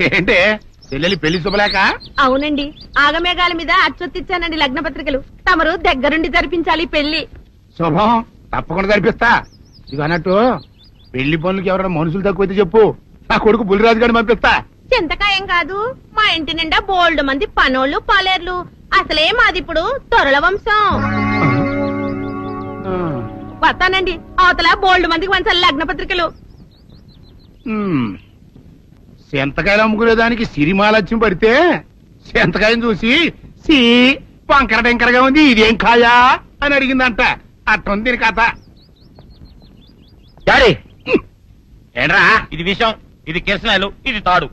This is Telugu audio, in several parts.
ఏంటే చెల్లెలి పెళ్లి శుభలేక? అవునండి, ఆగమేఘాల మీద అచ్చొత్తిచ్చానండి లగ్న పత్రికలు. తమరు దగ్గరుండి జరిపించాలి పెళ్లి. శుభం, తప్పకుండా జరిపిస్తా. ఇది అన్నట్టు పెళ్లి పనులకి ఎవరైనా మనుషులు తక్కువైతే చెప్పు, నా కొడుకు బుల్లిరాజు గారిని పంపిస్తా. చింతకాయం కాదు, మా ఇంటి నిండా బోల్డ్ మంది పనోళ్ళు పాలేర్లు. అసలే మాది ఇప్పుడు తొరల వంశం. వస్తానండి, అవతల బోల్డ్ మందికి వంచాలి లగ్న పత్రికలు. సెంతకాయలు అమ్ముకునేదానికి సిరిమాలత్యం పడితే సెంతకాయం చూసి సి వంకర టెంకరగా ఉంది, ఇదేం కాయా అని అడిగిందంట. అట్టుంది దీని కథ. డాడీ ఏంట్రా ఇది విషయం, ఇది కిరసనాయలు, ఇది తాడు.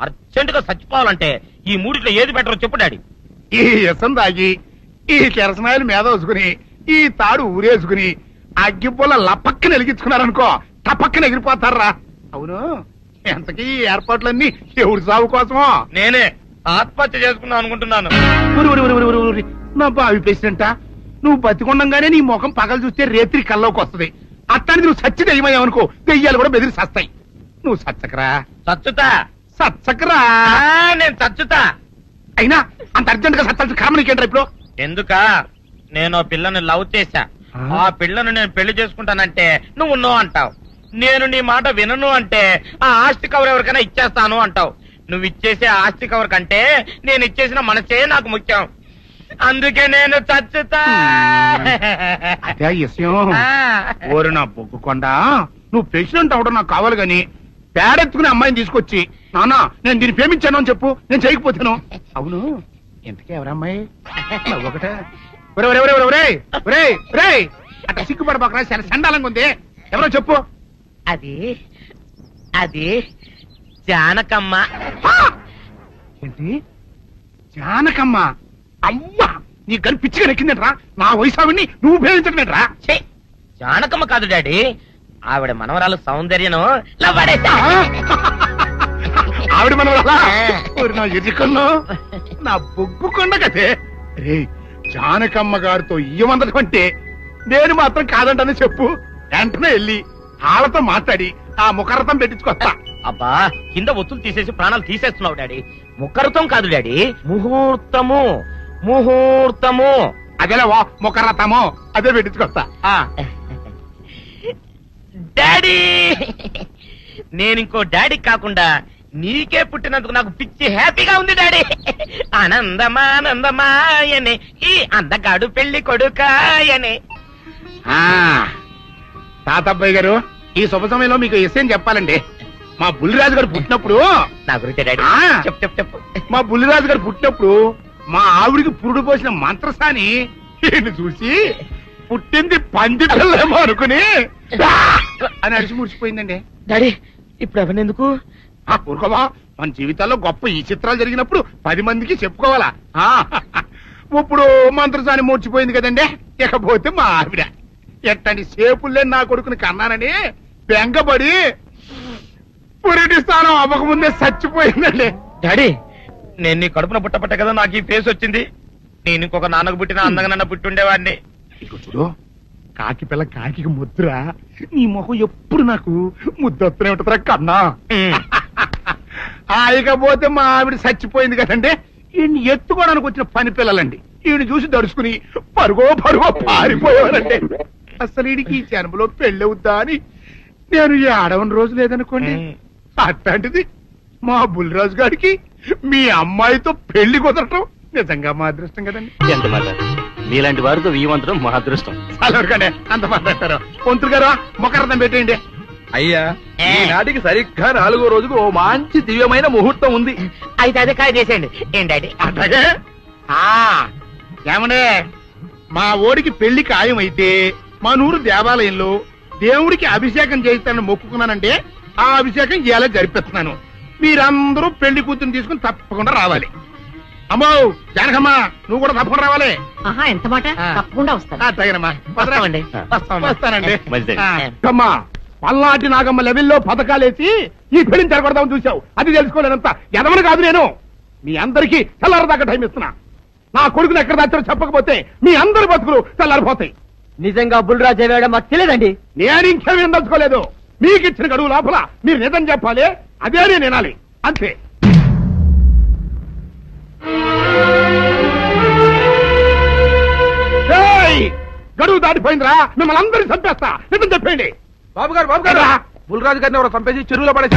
అర్జెంట్ గా చచ్చిపోవాలంటే ఈ మూడిట్లో ఏది బెటర్ చెప్పు డాడీ. ఈ ఇసం తాగి ఈ కిరసనాయలు మీద వేసుకుని ఈ తాడు ఊరేసుకుని అగ్గిపూల లపక్కన వెలిగించుకున్నారనుకో, టపక్కన ఎగిరిపోతారా. అవును, ఎంతకీ ఏర్పాట్లన్నీ ఎవరి సాగు కోసమో? నేనే ఆత్మహత్య చేసుకున్నాను అనుకుంటున్నాను. నా బావి పేసినంట, నువ్వు బతికొండంగానే నీ ముఖం పగలు చూస్తే రేత్రి కల్లోకి వస్తుంది. అట్టానికి నువ్వు సచ్చి దెయ్యమయ్యావనుకో, దెయ్యాలు కూడా బెదిరి సస్తాయి. నువ్వు సచ్చకరా, చచ్చుతా సచ్చకరా. నేను చచ్చుతా. అయినా అంత అర్జెంట్ గా సత్తాల్సిన కర్మ నీకేంట్రా ఇప్పుడు? ఎందుక నేను పిల్లని లవ్ చేశా, ఆ పిల్లను నేను పెళ్లి చేసుకుంటానంటే నువ్వు నో అంటావు. నేను నీ మాట వినను అంటే ఆ ఆస్తి కవర్ ఎవరికైనా ఇచ్చేస్తాను అంటావు. నువ్వు ఇచ్చేసే ఆస్తి కవర్ కంటే నేను ఇచ్చేసిన మనసే నాకు ముఖ్యం. అందుకే నేను చచ్చుతా. అదే విషయం. ఓరు నా బొగ్గుకొండా, నువ్వు ప్రెసిడెంట్ అవడం నాకు కావాలి గాని పేడెత్తుకునే అమ్మాయిని తీసుకొచ్చి నానా నేను దీన్ని ప్రేమించాను అని చెప్పు, నేను చేయకపోతాను. అవును, ఎంతకీ ఎవరమ్మాయి? ఒకటే అట్లా సిగ్గుపడబోకరా, చాలా సండాలంగా ఉంది. ఎవరో చెప్పు. అది అది జానకమ్మ. ఏంటి జానకమ్మ? అమ్మా, నీ గని పిచ్చిగా నెక్కిందంట్రా. నా వయసావిని నువ్వు ప్రేమించటమేట్రా? జానకమ్మ కాదు డాడీ, ఆవిడ మనవరాలు సౌందర్యను ఆవిడ మనవరాలా? నా ఎదుకున్నా నా బొగ్గుకొండ కదే. రే, జానకమ్మ గారితో ఇయ్యమందడం అంటే నేను మాత్రం కాదంటనే చెప్పు. వెంటనే వెళ్ళి వాళ్ళతో మాట్లాడి ఆ ముఖరథం పెట్టించుకొస్తా. అబ్బా, కింద ఒత్తులు తీసేసి ప్రాణాలు తీసేస్తున్నావు డాడీ. ముఖరథం కాదు డాడీ, ముహూర్తము. ముహూర్తము అదేలా ముఖరథము, అదే పెట్టించుకొస్తా. డాడీ, నేను ఇంకో డాడీ కాకుండా నీకే పుట్టినందుకు నాకు పిచ్చి హ్యాపీగా ఉంది డాడీ. ఆనందమానందమాయనే ఈ అందగాడు పెళ్లి కొడుకాయనే. తాతబ్బాయి గారు, ఈ శుభ సమయంలో మీకు విషయం చెప్పాలండి. మా బుల్లిరాజు గారు పుట్టినప్పుడు నా గురించి డాడీ చెప్పు చెప్పు చెప్పు. మా బుల్లిరాజు గారు పుట్టినప్పుడు మా ఆవిడికి పురుడు పోసిన మంత్రసాని చూసి పుట్టింది పందిటలేమో అనుకుని అని అడిచి ముడిచిపోయిందండి. డాడీ ఇప్పుడు అవన్నీ ఎందుకు? ఊరుకోవా, మన జీవితాల్లో గొప్ప ఈ చిత్రాలు జరిగినప్పుడు 10 మందికి చెప్పుకోవాలా. ఇప్పుడు మంత్రసాని మూర్చిపోయింది కదండి. ఇకపోతే మా ఆవిడ ఎట్టని సేపుల్లే నా కొడుకుని కన్నానని బెంగపడి పురిటి స్థానం అవ్వకముందే చచ్చిపోయిందండి. డాడీ, నేను నీ కడుపున పుట్టపట్ట కదా నాకు ఈ ఫేస్ వచ్చింది. నేను ఇంకొక నాన్నకు పుట్టిన అందంగా నన్ను పుట్టుండేవాడిని. ఇక చూడు, కాకి పిల్ల కాకి ముద్ర, నీ మొహం ఎప్పుడు నాకు ముద్దొత్తనే ఉంటుందిరా కన్నా. ఇకపోతే మా ఆవిడ చచ్చిపోయింది కదండి. ఈయన్ని ఎత్తుకోవడానికి వచ్చిన పని పిల్లలండి ఈయన చూసి దడుచుకుని పరుగో పారిపోయేవారండి. అసలు ఈడికి ఈ జన్మలో పెళ్ళవుద్దా అని నేను ఈ ఆడవని రోజు లేదనుకోండి. అట్లాంటిది మా బుల్లిరాజు గారికి మీ అమ్మాయితో పెళ్లి కుదరటం నిజంగా మా అదృష్టం కదండి. ఎంత మాట, మీలాంటి వారితో వీయమంతరం మా అదృష్టం. చాలవరకండి, అంత మాట్లాడతారు. పొంతులు గారు మొకరదం పెట్టేయండి. అయ్యా, ఈనాటికి సరిగ్గా 4వ రోజుకు ఓ మంచి దివ్యమైన ముహూర్తం ఉంది. అయితే అదే కాయ చేసేయండి. ఏం డాడీ? అట్లాగే. ఏమనే, మా ఓడికి పెళ్లి ఖాయమైతే మా నూరు దేవాలయంలో దేవుడికి అభిషేకం చేయిస్తానని మొక్కుకున్నానంటే ఆ అభిషేకం ఇలా జరిపిస్తున్నాను. మీరందరూ పెళ్లి కూతురు తీసుకుని తప్పకుండా రావాలి. అమ్మో జానకమ్మ, నువ్వు కూడా తప్పకుండా రావాలి. ఎంత మాట, తప్పకుండా వస్తాను. అట్లాగేనమ్మా, వస్తామండి. వస్తానండి. అమ్మా, పల్నాటి నాగమ్మ లెవెల్లో పథకాలేసి ఈ పెళ్లిని జరగొడదామని చూసావు. అది తెలుసుకోలేనంత ఎదమని కాదు నేను. మీ అందరికీ తెల్లారదాకా టైం ఇస్తున్నా. నా కొడుకుని ఎక్కడ దాచారో చెప్పకపోతే మీ అందరి బతుకులు తెల్లారిపోతాయి. నిజంగా బుల్రాజు అయ్యాడో మాకు తెలియదండి. నేను ఇంకేమీ దలుచుకోలేదు. మీకు ఇచ్చిన గడువు లోపల మీరు నిజం చెప్పాలి, అదే నేను వినాలి, అంతే. ఏయ్! గడువు దాటిపోయిందిరా, మిమ్మల్ని అందరినీ చంపేస్తా, నిజం చెప్పండి. బాబు గారు బుల్రాజు గారిని ఎవరో చంపేసి చెరువులో పడేసి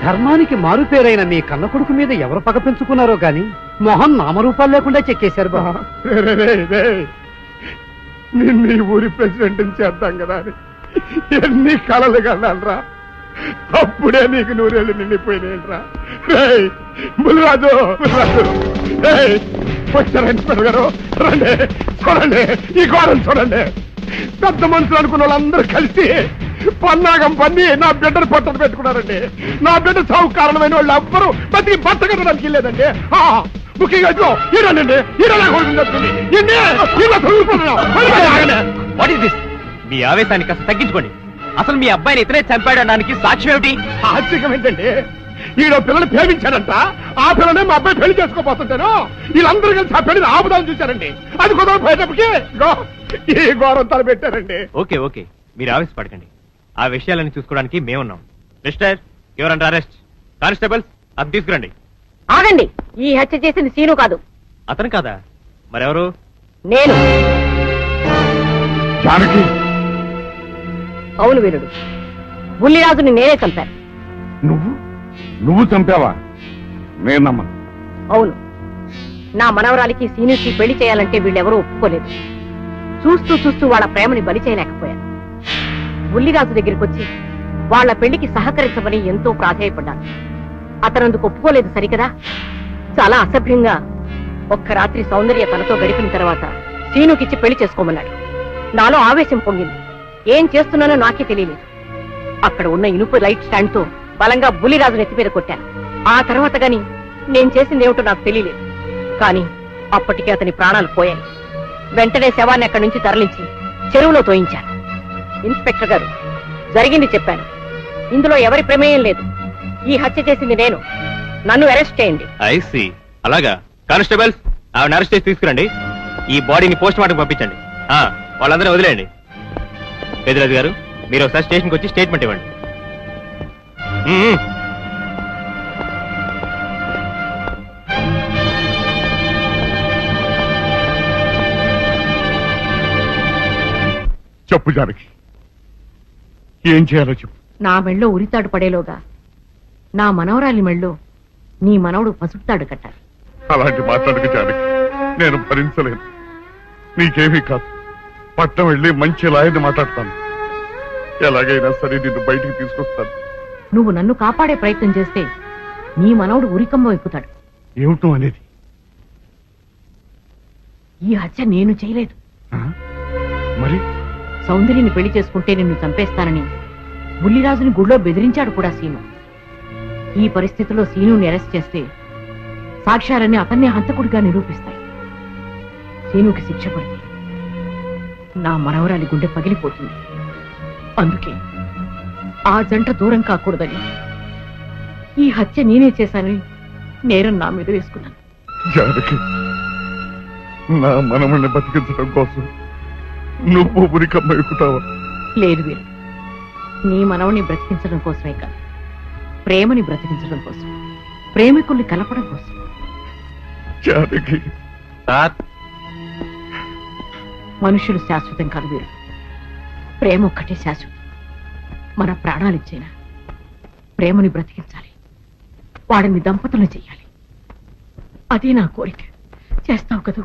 ధర్మానికి మారుపేరైన మీ కన్న కొడుకు మీద ఎవరు పగ పెంచుకున్నారో గాని మొహం నామరూపాలు లేకుండా చెక్కేశారు బాబా. నిన్ను ఈ ఊరి ప్రెసిడెంట్ చేద్దాం కదా అని ఎన్ని కలలు కన్నారా, అప్పుడే నీకు నూరేళ్ళు నిండిపోయినాయిరా. బుల్రాజు వచ్చారండి గారు, రండి చూడండి, ఈ ఘోరం చూడండి. పెద్ద మనుషులు అనుకున్న వాళ్ళందరూ కలిసి పన్నాగం పన్ని నా బిడ్డను పొట్టను పెట్టుకున్నారండి. నా బిడ్డ సాగు కారణమైన వాళ్ళు ఎవ్వరూ బతికి బట్ట కట్టడానికి వెళ్ళలేదండి. ముఖ్యంగా ఈరోనండి, మీ ఆవేశాన్ని కాస్త తగ్గించుకోండి. అసలు మీ అబ్బాయిని ఇతనే చంపాడడానికి సాక్ష్యం ఏమిటి? ఆశ్చర్యం ఏంటండి, ఈడో పిల్లలు ప్రేమించాడంట, ఆ పిల్లనే మా అబ్బాయి పెళ్లి చేసుకోబోతుంటాను. వీళ్ళందరూ కలిసి ఆ పెళ్లిని ఆపుదాం చూశారండి. అది కుదరపోయేటప్పటికి ఈ ఘోరం తలపెట్టారండి. ఓకే ఓకే, మీరు ఆవేశపడకండి. ఆ విషయాలను చూసుకోవడానికి మేమున్నాం. Mister your under arrest. Constables అది తీసుకురండి. ఆగండి, ఈ హత్య చేసింది సీను కాదు, అతను కాదా? మరెవరు? నేను. జానకి, అవును వీరుడు, బుల్లిరాజుని నేనే చంపాను. నువ్వు చంపావా? నేనమ్మా. అవును, నా మనవరాలికి సీనుకి పెళ్లి చేయాలంటే వీళ్ళెవరూ ఒప్పుకోలేదు. చూస్తూ చూస్తూ వాళ్ళ ప్రేమని బలి చేయలేకపోయాను. బుల్లిరాజు దగ్గరికి వచ్చి వాళ్ళ పెళ్లికి సహకరించమని ఎంతో ప్రాధేయపడ్డాను. అతనందుకు ఒప్పుకోలేదు సరికదా. చాలా అసభ్యంగా ఒక్క రాత్రి సౌందర్య తనతో గడిపిన తర్వాత సీనుకిచ్చి పెళ్లి చేసుకోమన్నాడు. నాలో ఆవేశం పొంగింది. ఏం చేస్తున్నానో నాకే తెలియలేదు. అక్కడ ఉన్న ఇనుపు లైట్ స్టాండ్ తో బలంగా బుల్లిరాజు నెత్తి మీద కొట్టాను. ఆ తర్వాత గాని నేను చేసిందేమిటో నాకు తెలియలేదు. కానీ అప్పటికే అతని ప్రాణాలు పోయాయి. వెంటనే శవాన్ని అక్కడి నుంచి తరలించి చెరువులో తోయించాను. ఇన్స్పెక్టర్ గారు, జరిగింది చెప్పాను. ఇందులో ఎవరి ప్రమేయం లేదు. ఈ హత్య చేసింది నేను. నన్ను అరెస్ట్ చేయండి. ఐసి అలాగా. కానిస్టేబుల్స్ ఆవిడ అరెస్ట్ చేసి తీసుకురండి. ఈ బాడీని పోస్ట్ మార్టం పంపించండి. వాళ్ళందరూ వదిలేయండి. పెద్దరాజు గారు, మీరు ఒకసారి స్టేషన్కి వచ్చి స్టేట్మెంట్ ఇవ్వండి. చెప్పు జానకి, ఏం చేయాలో చెప్పు. నా మెళ్ళో ఉరితాడు పడేలోగా నా మనవరాలి మెళ్ళో నీ మనవడు పసుపుతాడు కట్టాలి. అలాంటి మాట్లాడక జానకి, నేను భరించలేను. నీకేమీ కాదు, పట్నం వెళ్ళి మంచి లాయర్ని మాట్లాడతాను. ఎలాగైనా సరే నిన్ను బయటికి తీసుకొస్తాను. నువ్వు నన్ను కాపాడే ప్రయత్నం చేస్తే నీ మనవడు ఉరికంబం ఎక్కుతాడు. ఏమిటో అనేది? ఈ హత్య నేను చేయలేదు. మరి సౌందర్యని పెళ్లి చేసుకుంటే నిన్ను చంపేస్తానని బుల్లిరాజుని గుడిలో బెదిరించాడు కూడా సీను. ఈ పరిస్థితిలో సీనుని అరెస్ట్ చేస్తే సాక్ష్యాలన్నీ అతన్నే హంతకుడిగా నిరూపిస్తాయి. సీనుకి శిక్ష పడితే నా మనవరాలి గుండె పగిలిపోతుంది. అందుకే ఆ జంట దూరం కాకూడదని ఈ హత్య నేనే చేశానని నేరం నా మీద వేసుకున్నాను. జానకి, నా మనమని బతికించడం కోసం నువ్వు ఉరికమ్మ ఎక్కుతావా? లేదు వీరు, నీ మనవని బ్రతికించడం కోసమే కాదు, ప్రేమని బ్రతికించడం కోసం, ప్రేమికుల్ని కలపడం కోసం. జానకి, మనుషులు శాశ్వతం కాదు వీరు, ప్రేమ ఒక్కటే శాశ్వతం. మన ప్రాణాలిచ్చైనా ప్రేమని బ్రతికించాలి, వాడిని దంపతులను చెయ్యాలి. అదే నా కోరిక. చేస్తావు కదూ?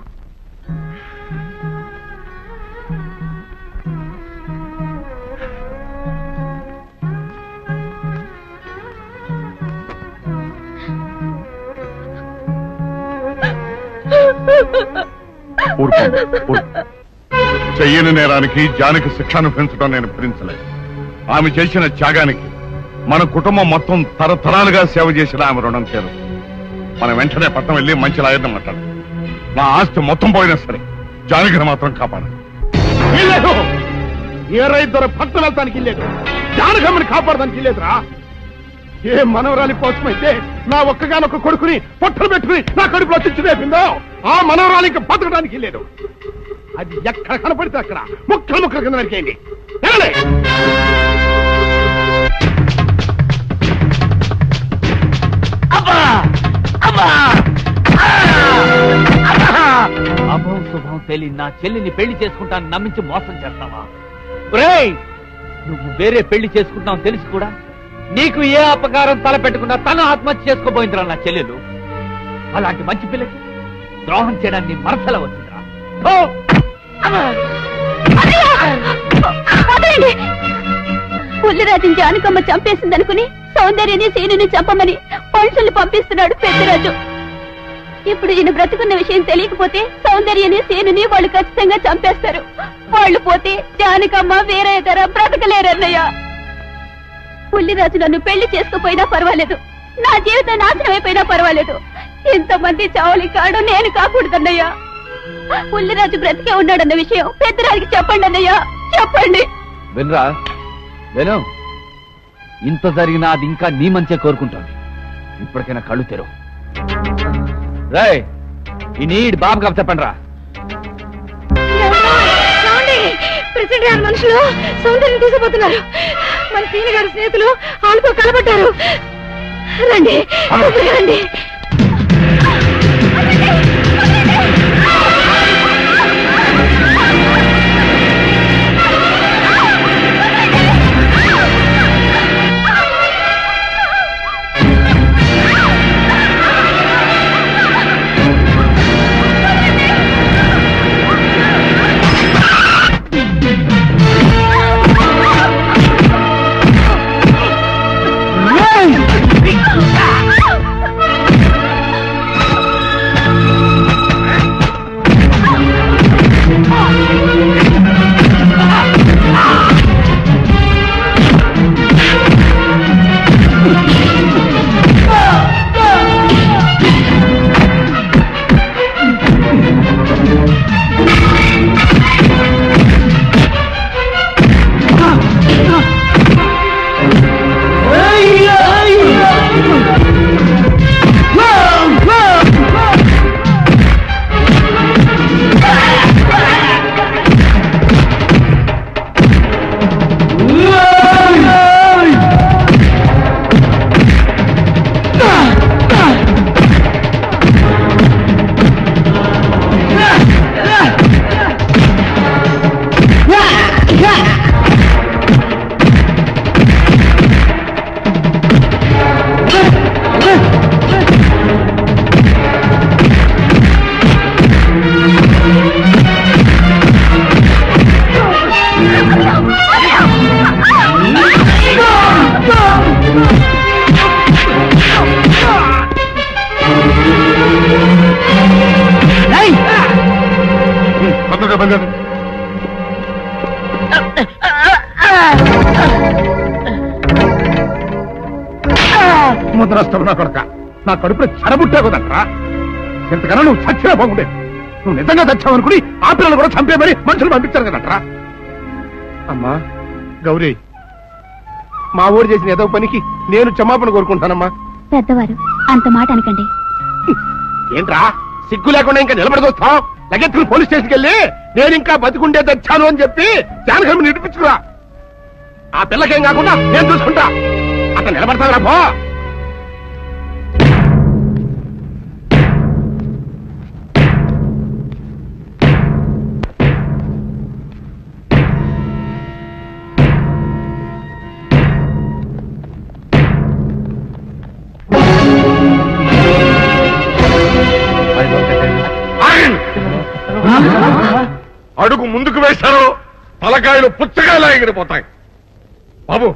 చెయ్యని నేరానికి జానకి శిక్షను పెంచడం నేను భరించలేదు. ఆమె చేసిన త్యాగానికి మన కుటుంబం మొత్తం తరతరాలుగా సేవ చేసిన ఆమె రుణం చేరు. మనం వెంటనే పట్టణం వెళ్ళి మంచి లాయర్ని మాట్లాడు. నా ఆస్తి మొత్తం పోయినా సరే జానకిని మాత్రం కాపాడు. ఇల్లేదు ఏ రైతు భక్తులు వెళ్తానికి ఇల్లేదు, జానకమ్మని కాపాడడానికి ఇల్లేదురా. ఏ మనవరాలి కోసమైతే నా ఒక్కగానొక్క కొడుకుని పొట్టలు పెట్టుకుని నా కడుపులో చిచ్చు రేపిందో ఆ మనవరాలికి బతకడానికి లేదు. అది ఎక్కడ కనపడితే అక్కడ ముక్కలు ముక్కల కింద నరికేయండి. అభం శుభం తెలియని నా చెల్లిని పెళ్లి చేసుకుంటాను నమ్మించి మోసం చేస్తావా? నువ్వు వేరే పెళ్లి చేసుకుంటావు తెలిసి కూడా నీకు ఏ అపకారం తలపెట్టకుండా తన ఆత్మహత్య చేసుకోబోయిందిరా నా చెల్లెలు. అలాంటి మంచి పిల్లకి ద్రోహం చేయడాన్ని మనసల వచ్చిందిరా. పుల్లిరాజుని జానకమ్మ చంపేసిందనుకుని సౌందర్యని సీనుని చంపమని మనుషుల్ని పంపిస్తున్నాడు పెద్దరాజు. ఇప్పుడు ఈయన బ్రతుకున్న విషయం తెలియకపోతే సౌందర్యని సీనుని వాళ్ళు ఖచ్చితంగా చంపేస్తారు. వాళ్ళు పోతే జానకమ్మ వేరే ధర బ్రతకలేరన్నయ్య. పుల్లిరాజు నన్ను పెళ్లి చేసుకోపోయినా పర్వాలేదు, నా జీవితం నాశనం అయిపోయినా పర్వాలేదు, ఇంతమంది చావులి కాడు నేను కాకూడదన్నయ్యా. పుల్లిరాజు బ్రతికే ఉన్నాడన్న విషయం పెద్దరాజుకి చెప్పండి అన్నయ్యా, చెప్పండి. వినరా విను, ఇంత జరిగినా అది ఇంకా నీ మంచే కోరుకుంటోంది. ఇప్పటికైనా కళ్ళు తెరు. రేయ్ ఈ నీడ్ బాబు కప్ చెప్పండి రా. ప్రెసిడెంట్ గారి మనుషులు సౌందర్యం తీసుకుపోతున్నారు. మన సీని గారి స్నేహితులు వాళ్ళతో కలబడ్డారు. రండి రండి. ముద్రస్తున్నా కొడక, నా కడుపులో చెడబుట్టే కదట్రా. ఇంతకన్నా నువ్వు చచ్చినా బాగుండేది. నువ్వు నిజంగా చచ్చావనుకుని ఆ పిల్లలు కూడా చంపేమని మనుషులు పంపించారు కదట్రా. అమ్మా గౌరీ, మా ఊరు చేసిన ఏదో పనికి నేను క్షమాపణ కోరుకుంటానమ్మా. పెద్దవారు అంత మాట అనకండి. ఏంట్రా సిగ్గు లేకుండా ఇంకా నిలబడదొస్తావు? లగెత్తుకుని పోలీస్ స్టేషన్కి వెళ్ళి నేను ఇంకా బతికుండే తెచ్చాను అని చెప్పి జానకమ్మని నిడిపించుకురా. ఆ పిల్లకేం కాకుండా నేను చూసుకుంటా. అక్కడ నిలబడతావురా పో. అడుగు ముందుకు వేశారో తలకాయలు పుచ్చకాయలా ఎగిరిపోతాయి. బాబు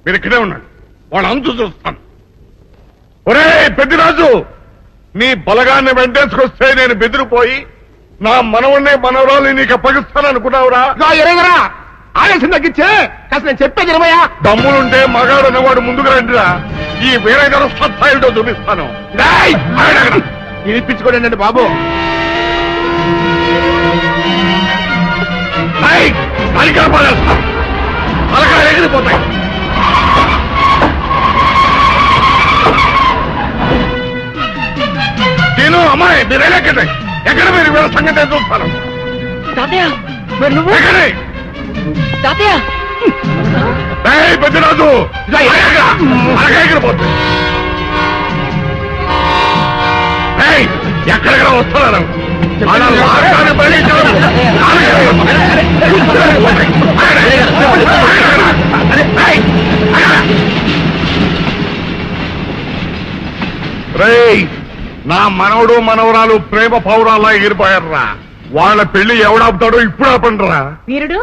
మీరు ఇక్కడే ఉన్నాడు, వాళ్ళ అంతు చూస్తాను. ఒరే పెద్దిరాజు, నీ బలగాన్ని వెంటేసుకొస్తే నేను బెదిరిపోయి నా మనవన్నే మనవరాలు నీకు అప్పగిస్తాననుకున్నావురా? ఎరగరా ఆవేశం తగ్గించే కాస్త నేను చెప్పేది ఇరవయా. దమ్ములుంటే మగాడు అనేవాడు ముందుకు రండిరా. ఈ వీరగర సత్తా ఏమిటో చూపిస్తాను. ఇప్పించుకోండి బాబు. నాలికలు పడేస్తా, తలకాయలు ఎగిరిపోతాయి. నేను అమ్మాయి మీరు వెళ్ళకండి. ఎక్కడ మీరు వీళ్ళ సంగతి ఏం చూస్తాను? తాతయ్య మరి నువ్వు ఎక్కడే? తాతయ్య ఏయ్ పెద్దరాజు, ఎగిరిపోతుంది. ఏయ్ ఎక్కడెక్కడ వస్తున్నారు? మన మార్గాన్ని బయటించడం. రేయ్, నా మనవడు మనవరాలు ప్రేమ పౌరాల్లా ఎగిరిపోయారా. వాళ్ళ పెళ్లి ఎవడాపుతాడో ఇప్పుడు ఆపండిరా. వీరుడు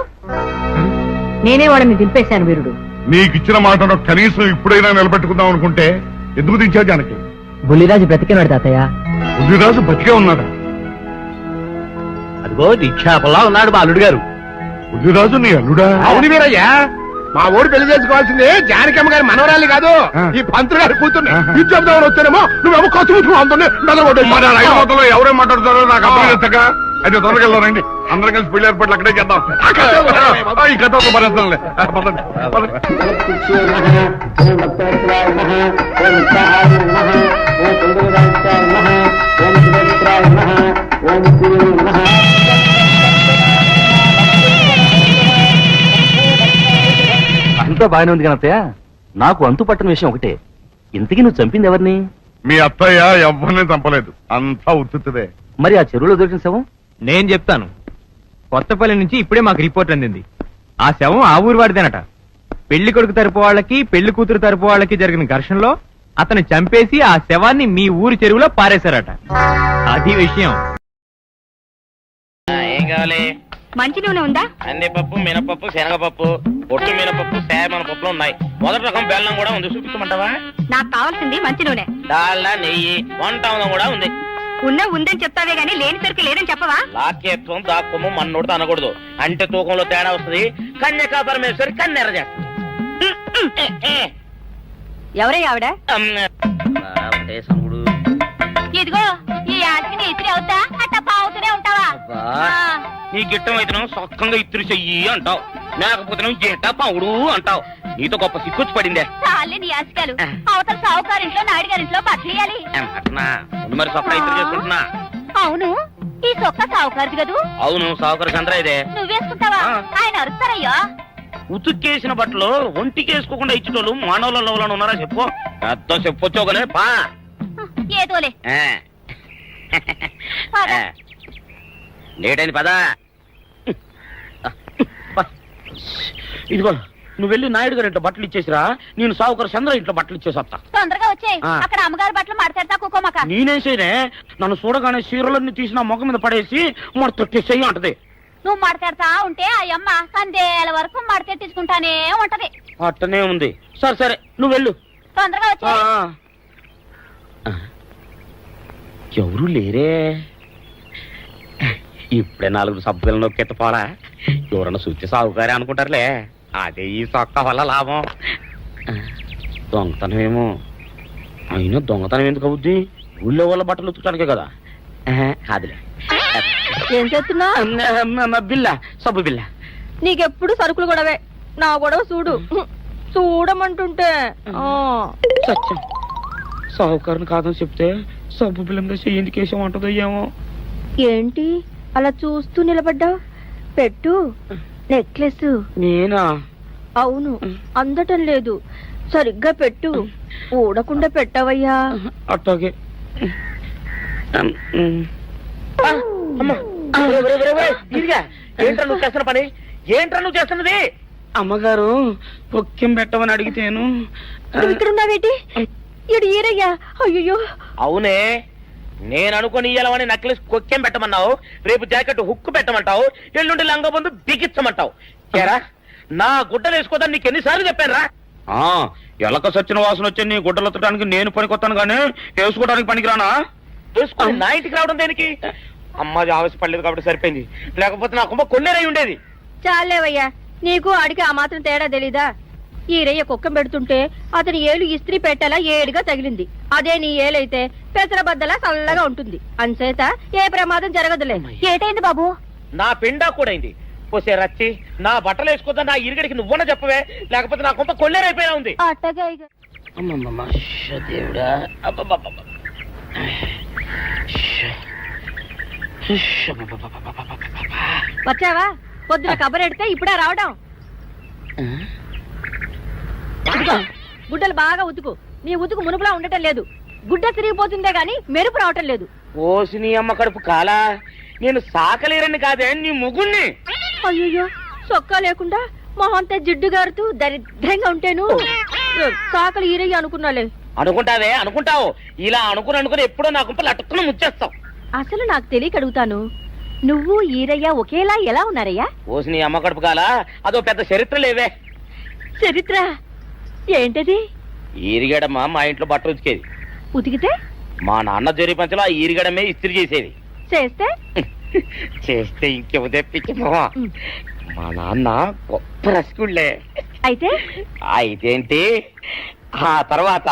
నేనే వాళ్ళని దింపేశాను. వీరుడు నీకిచ్చిన మాటను కనీసం ఇప్పుడైనా నిలబెట్టుకుందాం అనుకుంటే ఎందుకు దించావు జానకి? బుల్లిరాజు బ్రతికినాడు తాతయ్య. బుద్ధిరాజు బతికే ఉన్నాడా? అదిగో నిక్షేపంలా ఉన్నాడు మా అల్లుడు గారు. బుద్ధిరాజు నీ అల్లుడా? అవును వీరయ్యా, మా ఊరు పెళ్లి చేసుకోవాల్సింది జానకమ్మ గారి మనవరాలి కాదు, ఈ పంతులు గారి కూతుర్ని. ఇది చెప్దామని వచ్చానేమో నువ్వేమో ఖర్చు అందరినీ మన రైలు మొత్తంలో ఎవరేం మాట్లాడుతారో నాకు అర్థం చేస్తాక. అయితే తొందరగా వెళ్దానండి, అందరం కలిసి పెళ్లి ఏర్పాట్లు అక్కడే చేద్దాం. ఈ కథ ఒక భరిస్తానులే. పదండి, పదండి. అంతా బాగానే ఉంది కనత్తయ్య. నాకు అంతు పట్టని విషయం ఒకటే, ఇంతకీ నువ్వు చంపింది ఎవరిని? మీ అత్తయ్య ఎవరిని చంపలేదు, అంతా ఉత్తుదే. మరి ఆ చెరువులో దొరికిన శవం? నేను చెప్తాను. కొత్తపల్లి నుంచి ఇప్పుడే మాకు రిపోర్ట్ అందింది. ఆ శవం ఆ ఊరు వాడిదేనట. పెళ్లి కొడుకు తరపు వాళ్ళకి పెళ్లి కూతురు తరపు వాళ్ళకి జరిగిన ఘర్షణలో అతను చంపేసి ఆ శవాన్ని మీ ఊరు చెరువులో పారేశారట. అది విషయం. ఏం కావాలి? మంచి నూనె ఉందా? కందిపప్పు, మినపప్పు, శనగపప్పు, పొట్టు మినపప్పు, సేమన పప్పులు ఉన్నాయి. మొదటి రకం బెల్లం కూడా ఉంది, చూపించమంటావా? నాకు కావాల్సింది మంచి నూనె. డాల్డా, నెయ్యి, వంట కూడా ఉంది. ఉందని చెప్తావే గానీ లేని సరికి లేదని చెప్పవా? లాక్యత్వం దాక్కుము మన్నోడితో అనకూడదు, అంటే తూకంలో తేడా వస్తుంది. కన్యకా పరమేశ్వరి కన్నెర చేస్తుంది. ఎవరై ఆవిడ? ఒకటే సనుగుడు. ఇదిగో ఈ ఆటకి ఇస్త్రీ అవుతా అట్ట పావుతూనే ఉంటావా? నీ గిట్టం అయితే సొక్కంగా ఇత్తురు చెయ్యి అంటావు, లేకపోతే గిట్ట పావుడు అంటావు. నీతో గొప్ప సిక్కుచ్చి పడిందే. చాలే నీ ఆశకాలు. అవతల సావుకారింట్లో నాయుడు గారింట్లో బట్టలు ఇయ్యాలి. అట్నా మరి సొక్క ఇత్తురు చేసుకుంటున్నా. అవును, ఈ సొక్క సావుకారిది కదూ? అవును, సావుకారు చంద్ర ఇదే. నువ్వేసుకుంటావా? ఆయన అరుస్తారయ్యో. ఉతుక్కేసిన బట్టలు ఒంటికి వేసుకోకుండా ఇచ్చేటోళ్ళు మానవులలో ఉన్నారా చెప్పు? పెద్ద చెప్పొచ్చోగలే పా. ఏదోలే. లేట్ అయింది పదా. ఇదిగో నువ్వు వెళ్ళి నాయుడు గారి ఇంట్లో బట్టలు ఇచ్చేసిరా, నేను సావుకారు చంద్ర ఇంట్లో బట్టలు ఇచ్చేసి వస్తా. తొందరగా వచ్చేయ్. అక్కడ అమ్మగారి బట్టలు మాడతాడతా కుకోమక. నేనేం చేయనే, నన్ను చూడగానే చీరలన్నీ తీసి నా ముఖం మీద పడేసి మడతొట్టేసేయి అంటది. నువ్వు మాడతాడతా ఉంటే ఆ అమ్మ కందేల వరకు మడతెట్టించుకుంటానే ఉంటది. అట్టనే ఉంది. సరే సరే నువ్వు వెళ్ళు. తొందరగా వచ్చే. ఎవరు లేరే, ఇప్పుడే 4 సబ్బులు నొక్కెత్తపోరా. ఎవరన్నా చూస్తే సాగుకారే అనుకుంటారులే. అదే ఈ సొక్క వల్ల లాభం. దొంగతనం ఏమో, అయినా దొంగతనం ఎందుకు అవుద్ది? ఊళ్ళో వాళ్ళ బట్టలు ఉతుకడానికే కదా. కాదులే. ఏం చేస్తున్నా? బిల్ల, సబ్బు బిల్ల. నీకెప్పుడు సరుకులు గొడవే. నా గొడవ చూడు. చూడమంటుంటే సత్యం, సాహుకారుని కాదని చెప్తే సబ్బు బిల్ల మీద ఎందుకేసం అంటదో ఏమో. ఏంటి అలా చూస్తూ నిలబడ్డావు? పెట్టు. నెక్లెస్. నేనా? అవును, అందటం లేదు. సరిగ్గా పెట్టు. ఊడకుండా పెట్టవయ్యా. అట్టాగే. ఏంట్రా నువ్వు చేస్తున్న పని? ఏంట్రా నువ్వు చేస్తున్నది? అమ్మగారు పొక్కెం పెట్టమని అడిగితేను. ఇక్కడున్నావేటి? ఇడు ఈరయ్యా. అయ్యో. అవునే, నేను అనుకుని ఇయ్యాలని నక్లెస్ కొక్కెం పెట్టమన్నావు, రేపు జాకెట్ హుక్కు పెట్టమంటావు, ఎల్లుండి లంగబందు బిగించమంటావు. ఏరా, నా గుడ్డలు వేసుకోదాన్ని నీకు ఎన్నిసార్లు చెప్పాను రా? ఎలక సచ్చిన వాసన వచ్చి నీ గుడ్డలు ఎత్తడానికి నేను పనికొత్తాను గానీ వేసుకోవడానికి పనికిరానా? వేసుకుని నా ఇంటికి రావడం దేనికి? అమ్మాది ఆవేశపడలేదు కాబట్టి సరిపోయింది, లేకపోతే నా కుమ్మ కొన్నేరై ఉండేది. చాలేవయ్యా, నీకు ఆడికి ఆ మాత్రం తేడా తెలీదా? ఈరయ్య కుక్కం పెడుతుంటే అతని ఏలు ఇస్త్రీ పెట్టేలా ఏడుగా తగిలింది. అదే నీ ఏలైతే పెసరబద్దలా చల్లగా ఉంటుంది. అంచేత ఏ ప్రమాదం జరగదులే. ఏటైంది బాబు? నా పిండా కూడైంది. పోసే రచ్చి నా బట్టలు వేసుకోద్దా నా ఇరుగడికి నువ్వన్నా చెప్పవే, లేకపోతే నా కొంత కొల్లేరైపోయినా ఉంది. అట్టగా అమ్మమ్మ దేవుడా, అబ్బబ్బబ్బబ్బ. వచ్చావా? పొద్దున కబరెడితే ఇప్పుడే రావడం. ఇదిగో, గుడ్డలు బాగా ఉతుకు. నీ ఉతుకు మునుపులా ఉండటం లేదు. గుడ్డ తిరిగిపోతుందే గాని మెరుపు రావటం లేదు. ఓసి నీ అమ్మ కడుపు కాలా, నేను సాకలేరని కాదే నీ ముగ్గుణ్ణి. అయ్యో, సొక్కా లేకుండా మొహంతా జిడ్డు గారుతూ దరిద్రంగా ఉంటేను సాకలు ఈరయ్య అనుకున్నాలే. అనుకుంటావే అనుకుంటావు, ఇలా అనుకుని ఎప్పుడో నా గుంపలు అటుక్కున ముచ్చేస్తావు. అసలు నాకు తెలియక అడుగుతాను, నువ్వు ఈరయ్య ఒకేలా ఎలా ఉన్నారయ్యా? ఓసి నీ అమ్మ కడుపు కాలా, అదో పెద్ద చరిత్ర లేవే. చరిత్ర ఏంటది? ఈరిగడమ్మ మా ఇంట్లో బట్టలు ఉతికేది. ఉతికితే మా నాన్న జరి పంచలో ఆ ఈరిగడమే ఇస్త్రీ చేసేది. చేస్తే చేస్తే ఇంకేమో తెప్పించి మా నాన్న గొప్ప రసికుళ్ళే. అయితే అయితేంటి, ఆ తర్వాత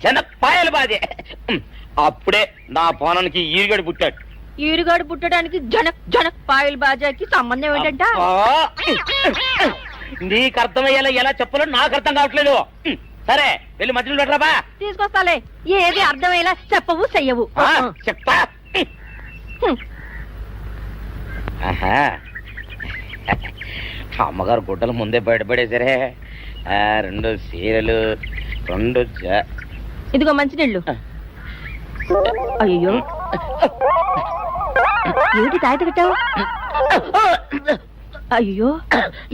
జనక్ పాయలు బాధే. అప్పుడే నా పోనానికి ఈరిగడు పుట్టాడు. ఈరుగాడు పుట్టడానికి జనక్ జనక్ పాయల్ బాజాకి సంబంధం ఏంటంట? నీకు అర్థమయ్యేలా ఎలా చెప్పాలో నాకు అర్థం కావట్లేదు. సరే వెళ్ళి మధ్యలో పెట్టరాబా. తీసుకొస్తాలే, ఏది అర్థమయ్యేలా చెప్పవు చెయ్యవు. చెప్తా. అమ్మగారు గుడ్డలు ముందే బయటపడేసరే. 2 చీరలు, 2 ఇదిగో మంచినీళ్ళు. అయ్యో, ఏమిటి తాయిత కట్టావు? అయ్యో,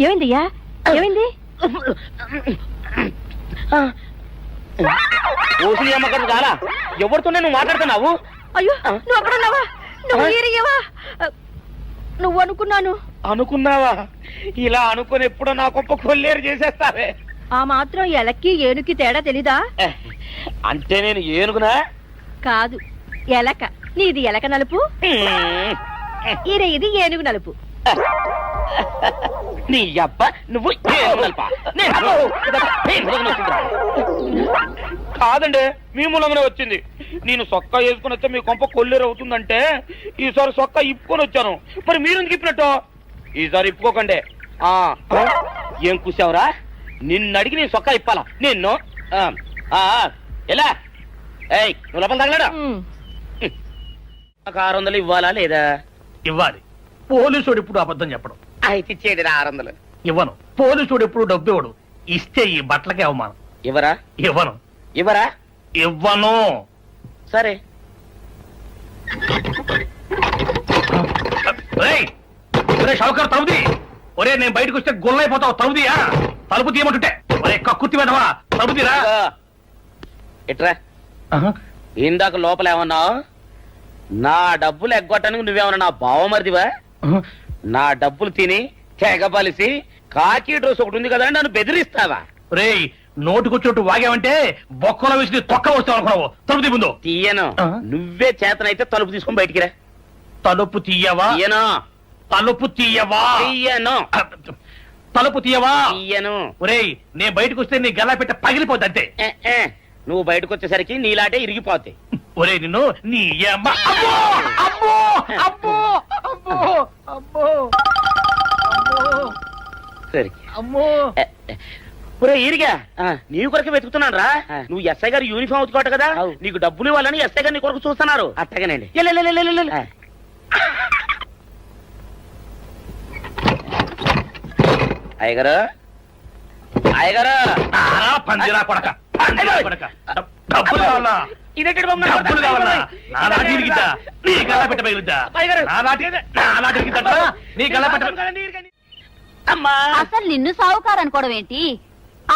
ఏమైందయ్యా? ఏమైంది? ఓసిని అమ్మగారు చాలా ఎవరితోనే నువ్వు మాట్లాడుతున్నావు? అయ్యో, నువ్వు అక్కడున్నావా? నువ్వు ఈరయ్యవా? నువ్వు అనుకున్నావా? ఇలా అనుకుని ఎప్పుడో నా గొప్ప కొల్లేరు చేసేస్తావే. ఆ మాత్రం ఎలక్కి ఏనుకి తేడా తెలీదా? అంటే నేను ఏనుగునా? కాదు, ఎలక. నీది ఎలక నలుపు, ఇది ఏనుగు నలుపు. నీ అబ్బ నువ్వు కాదండి, మీ మూలంగానే వచ్చింది. నేను సొక్కా వేసుకుని వస్తే మీ కొంప కొల్లేరు అవుతుందంటే ఈసారి సొక్కా ఇప్పుకొని వచ్చాను. మరి మీరెందుకు ఇప్పినట్టు? ఈసారి ఇప్పుకోకండి. ఏం కూసావురా? నిన్ను అడిగి నేను సొక్కా ఇప్పాలా? నిన్ను ఎలా? ఏయ్, నువ్వు లోపల తగలడా? 600 ఇవ్వాలా లేదా? ఇవ్వాలి. పోలీసుడు ఇప్పుడు అబద్ధం చెప్పడం. అయితే ఇచ్చేది 600. ఇవ్వను. పోలీసుడు ఎప్పుడు డబ్బు ఇవ్వడు. ఇస్తే ఈ బట్టలకే అవమానం. ఇవ్వరా? ఇవ్వను. సరే. షౌకర్ తలుపుది. ఒరే, నేను బయటకు వస్తే గొల్లైపోతావు. తలుపుదియా? తలుపు తీయమంటుంటే ఒరే కక్కుర్తి వెదవా, తలుపుదిరా. ఎట్రా ఇందాక లోపల ఏమన్నావు? నా డబ్బులు ఎగ్గొట్టడానికి నువ్వేమన్నా నా బావమరిదివా? నా డబ్బులు తిని తెగబలిసి కాకి డ్రెస్ ఒకటి ఉంది కదా నన్ను బెదిరిస్తావా? రేయ్, నోటుకొచ్చోటు వాగావంటే బొక్కలో వేసి తొక్క వస్తావు అనుకున్నావు. తలుపు ముందు తీయను. నువ్వే చేతనైతే తలుపు తీసుకొని బయటికి రా. తలుపు తీయవా? తీయను. తలుపు తీయవా? తీయను. తలుపు తీయవా? తీయను. ఒరేయ్, నేను బయటకు వస్తే నీ గల్లా పెట్ట పగిలిపోద్ది అంతే. నువ్వు బయటకు వచ్చేసరికి నీలాటే ఇరిగిపోతాయి. ఒరే, నిన్ను నీ అమ్మ. అబ్బో అబ్బో అబ్బో అబ్బో అబ్బో సరే అమ్మో. ఒరే ఈరిగా, నీ కొరకు వెతుకుతున్నాను రా. నువ్వు ఎస్ఐ గారు యూనిఫామ్ అవుతుకోట కదా, నీకు డబ్బులు ఇవ్వాలని ఎస్ఐ గారు నీ కొరకు చూస్తున్నారు. అట్టగానండి. అయ్యగారు, పందిరా కొడక, డబ్బులు కావాలా? డబ్బులు కావాలా? నా నాటి ఇరిగిద్దా? నీ గల్లా పెట్ట పగిలిద్దా? నా నాటి ఇరిగిద్దా? నీ గల్లా పెట్ట. అమ్మా, అసలు నిన్ను సావుకారు అనుకోవడం ఏంటి?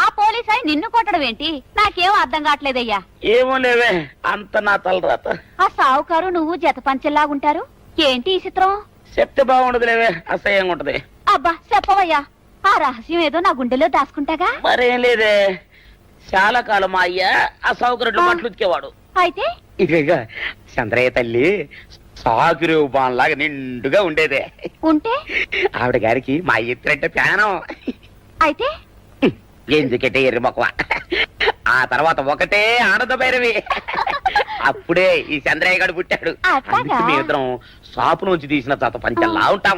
ఆ పోలీస్ అయి నిన్ను కొట్టడం ఏంటి? నాకేం అర్థం కావట్లేదయ్యా. ఏమో లేవే, అంత నా తలరాత. ఆ సావుకారు నువ్వు జత పంచెల్లాగుంటారు ఏంటి ఈ చిత్రం? చెప్తే బాగుండదు లేవే, అసహ్యంగా ఉంటది. అబ్బా చెప్పవయ్యా, ఆ రహస్యం ఏదో నా గుండెలో దాచుకుంటాగా. మరేం లేదే, చాలా కాలం మా అయ్య ఆ సౌకర్యం బట్టలు ఉతికేవాడు. అయితే ఇక చంద్రయ్య తల్లి సాగురేవు బాన్లాగా నిండుగా ఉండేదే. ఉంటే ఆవిడ గారికి మా ఎత్తులంటే ప్యానం. అయితే ఎందుకంటే ఎర్రి మొక్కవ. ఆ తర్వాత ఒకటే ఆనంద భైరవి. అప్పుడే ఈ చంద్రయ్య గారు పుట్టాడు. అట్లాగా? అందుకే మేమిద్దరం షాపు నుంచి తీసిన తాత పంచల్లా ఉంటాం.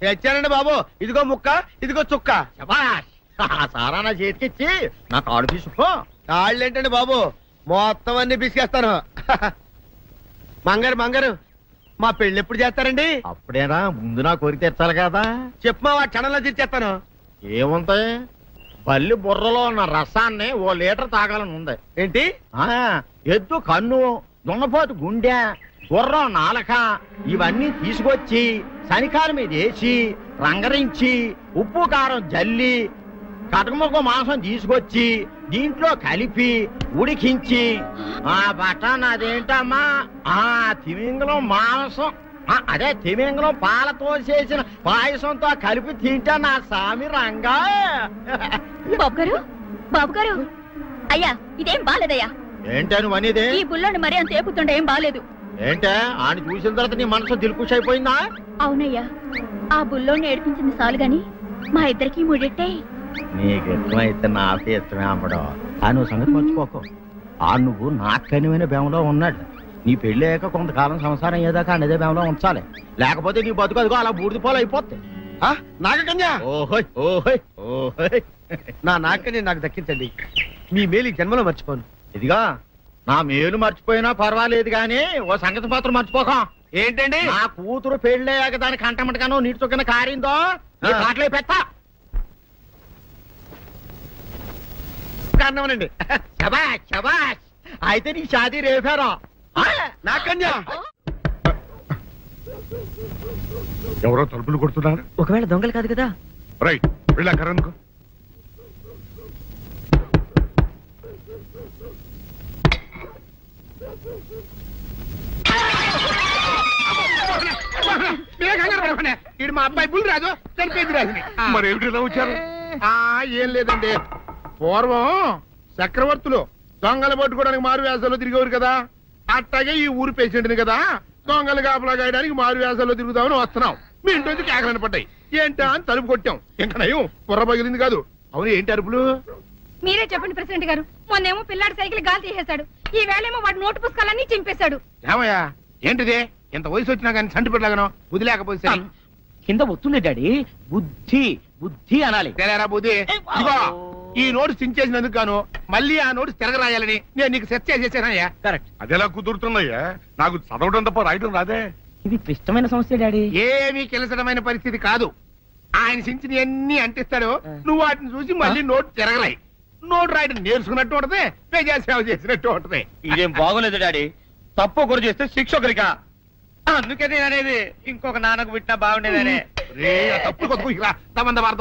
తెచ్చానండి బాబు, ఇదిగో ముక్క, ఇదిగో చుక్క. సారా నా చేతికిచ్చి నా కాడు తీసుకో. కాళ్ళు ఏంటండి బాబు, మొత్తం అన్ని పిసికేస్తాను. మంగారు మంగారు, మా పెళ్లి ఎప్పుడు చేస్తారండి? అప్పుడేనా, ముందు నా కోరిక తెచ్చాలి కదా. చెప్పు మా క్షణంలో తీర్చేస్తాను. ఏముంటాయి, బల్లి బుర్రలో ఉన్న రసాన్ని ఓ లీటర్ తాగాలని ఉంది. ఏంటి? ఎద్దు కన్ను, దున్నపోతు గుండె, గుర్రం నాలక ఇవన్నీ తీసుకొచ్చి శనికాల మీద వేసి రంగరించి ఉప్పు కారం జల్లి కటకముక్క మాంసం తీసుకొచ్చి దీంట్లో కలిపి ఉడికించి ఆ బటన్ అదేంటమ్మా, తిమింగలం మాంసం, అదే తిమింగలం పాలతో చేసిన పాయసంతో కలిపి తింటా నా సామి రంగా. బాబు గారు, అయ్యా ఇదేం బాలేదయ్యా. ఏంటా నువ్వు అనేది? ఈ బుల్లోని మరీ అంత ఏపుతుండే ఏం బాలేదు. ఏంటే ఆయన చూసిన తర్వాత నీ మనసు దిల్కుష్ అయిపోయిందా? అవునయ్యా, ఆ బుల్లోని ఏడిపించింది చాలు గాని మా ఇద్దరికి ముడిట్టే. నీకు ఇష్టమైతే నాకే ఇష్టమే అమ్మడం. ఆ నువ్వు సంగతి మర్చిపోకు. ఆ నువ్వు నాకు కనివైన బేమలో ఉన్నాడు. నీ పెళ్లి అయ్యాక కొంతకాలం సంసారం ఏదాకా అదే బేమలో ఉంచాలి, లేకపోతే నీ బతుకు అదిగో అలా బూడిదిపోలు అయిపోతాయి. నాగకన్యా, ఓహోయ్ ఓహోయ్ ఓహోయ్. నా నాగకన్య నాకు దక్కించండి. మీ మేలు ఈ జన్మలో మర్చిపోను. ఇదిగా నా మేలు మర్చిపోయినా పర్వాలేదు గాని ఓ సంగతి మాత్రం మర్చిపోక. ఏంటండి? నా కూతురు పెళ్ళయ్యాక దానికి కంటమటగానో నీటి చొక్కన కారిందో కాట్లే పెట్ట. అన్నమనండి. శబాష్ శబాష్, అయితే నీ షాదీ రేపారా? నాగకన్యా, ఎవరో తలుపులు కొడుతున్నారు. ఒకవేళ దొంగలు కాదు కదా. రైట్, వెళ్ళాకరందుకు. ఇది మా అబ్బాయి బుల్ రాజు, చనిపోయింది రాజుని. మరి ఏమిటి ఇలా వచ్చారు? ఏం లేదండి, పూర్వం చక్రవర్తులు దొంగలు పట్టుకోవడానికి మారు వేసాల్లో తిరిగేవారు కదా, అట్టాగే ఈ ఊరు పేషెంట్ని కదా దొంగలు కాపలా గాయడానికి మారు వేసాల్లో తిరుగుదామని వస్తున్నాం. మీ ఇంటి నుంచి కేకలను పడ్డాయి. ఏంటా అని తలుపు కొట్టాం. ఇంకా నయం బుర్ర పగిలింది కాదు. అవును, ఏంటి అరుపులు? మీరే చెప్పండి ప్రెసిడెంట్ గారు. మొన్నేమో పిల్లాడి సైకిల్ గాలి తీసేశాడు, ఈ వేళేమో వాడి నోటు పుస్తకాలన్నీ చింపేశాడు. ఏమయ్యా, ఏంటిది? ఇంత వయసు వచ్చినా కానీ సంటి పెట్టలాగను బుద్ధి లేకపోతే సరే. కింద వస్తుంది డాడీ, బుద్ధి బుద్ధి అనాలి. తెలేరా బుద్ధి? ఇదిగో, ఈ నోటు చించేసినందుకు గాను మళ్ళీ ఆ నోటు తిరగరాయాలని నేను నీకు సెట్ చేసేసానయ్యా. కరెక్ట్. అదెలా కుదురుతున్నాయ్యా? నాకు చదవడం తప్ప రాయడం రాదే. ఇది క్లిష్టమైన సమస్య డాడీ. ఏమీ కిలసడమైన పరిస్థితి కాదు. ఆయన చించిన ఎన్ని అంటిస్తాడో నువ్వు వాటిని చూసి మళ్ళీ నోటు తిరగరాయి. నోటు రాయడం నేర్చుకున్నట్టు ఉంటది, ప్రజాసేవ చేసినట్టు ఉంటది. ఇదేం బాగోలేదు డాడీ. తప్పు ఒకరు చేస్తే శిక్ష ఒకరికా? అందుకే నేను అనేది ఇంకొక నాన్నకు పుట్టినా బాగుండేదనే. తప్పు కొత్త